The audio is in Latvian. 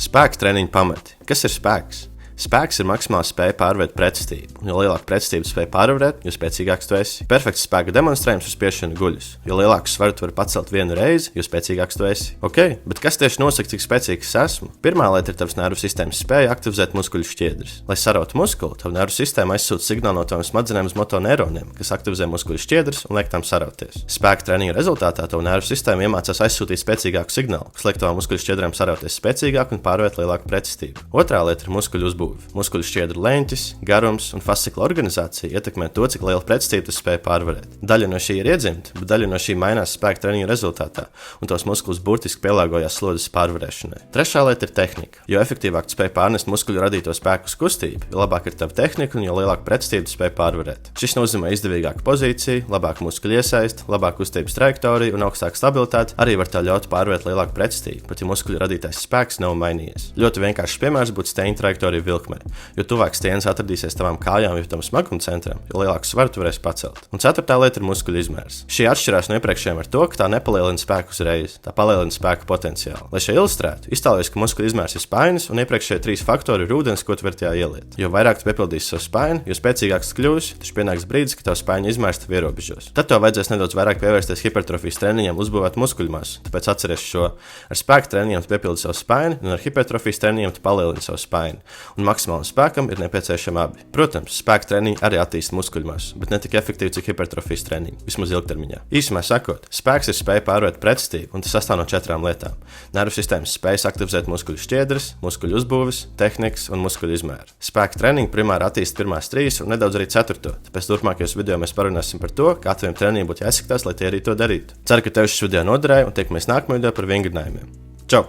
Spēka treniņa pamati. Kas ir spēks? Spēks ir maksimāla spēja pārvarēt pretestību. Jo lielāku pretestību spēj pārvarēt, jo spēcīgāks tu esi. Perfekts spēka demonstrējums uz spiešanu guļus. Jo lielāku svaru tu vari pacelt vienu reizi, jo spēcīgāks tu esi. Ok, bet kas tieši nosaka, cik spēcīgs esmu? Pirmā lieta ir tavs nervu sistēmas spēja aktivizēt muskuļu šķiedrus. Lai sarautu muskuli, tavu nervu sistēma aizsūta signālu no tavām smadzenēm uz motoneironiem, kas aktivizē muskuļu šķiedrus un liek tām sarauties. Spēka treniņa rezultātā tavu nervu sistēma iemācās aizsūtīt spēcīgāku signālu, kas liek tavām muskuļu šķiedrām sarauties spēcīgāk un pārvarēt lielāku pretestību. Otrā lieta ir muskuļu uzbūve. Muskuļu šķiedru leņķis, garums un fascikla organizācija ietekmē to, cik lielu pretestību tu spēj pārvarēt. Daļa no šī ir iedzimta, bet daļa no šī mainās spēka treniņa rezultātā, un tos muskuļus burtiski pielāgojās slodzes pārvarēšanai. Trešā lieta ir tehnika. Jo efektīvāk tu spēj pārnest muskuļu radīto spēku uz kustību, jo labāk ir tava tehnika un jo lielāku pretestību tu spēj pārvarēt. Šis nozīmē izdevīgāku pozīciju, labāku muskuļu iesaisti, labāku kustības trajektoriju un augstāku stabilitāti, arī var tev ļaut pārvarēt lielāku pretestību, pat ja muskuļu radītais spēks nav mainījies. Ļoti vienkāršs piemērs būtu steņa trajektorija vilkmē. Jo tuvāk stieņas atradīsies tavām kājām, jo tam smaguma centram, jo lielāku svaru tu varēsi pacelt. Un ceturtā lieta ir muskuļu izmērs. Šī atšķirās no iepriekšējām ar to, ka tā nepalielina spēku uzreiz, tā palielina spēka potenciālu. Lai šo ilustrētu, iztēlojies, ka muskuļu izmērs ir spainis un iepriekšējie 3 faktori ir ūdens, ko tu vari tajā ieliet. Jo vairāk tu piepildīsi savu spaini, jo spēcīgāks kļūsi, taču pienāks brīdis, ka tavu spaiņu izmērs tev ierobežos. Tad tev vajadzēs nedaudz vairāk pievērsties hipertrofijas treniņiem, uzbūvēt muskuļu masu. Tāpēc atceries šo: ar spēka treniņiem tu piepildi savu spaini, un ar hipertrofijas treniņiem tu palielini savu spaini. Un maksimālam spēkam ir nepieciešami abi. Protams, spēka treniņi arī attīsta muskuļu masu, bet ne tik efektīvi, cik hipertrofijas treniņi, vismaz ilgtermiņā. Īsumā sakot, spēks ir spēja pārvarēt pretestību, un tas sastāv no 4 lietām. Nervu sistēmas spējas aktivizēt muskuļu šķiedras, muskuļu uzbūves, tehnikas un muskuļu izmēru. Spēka treniņi primāri attīsta pirmās 3 un nedaudz arī 4. Tāpēc turpmākajos video mēs parunāsim par to, kā taviem treniņiem būtu jāizskatās, lai tie arī to darītu. Ceru, ka tev šis video noderēja, un tiekamies nākamajā video par vingrinājumiem. Čau!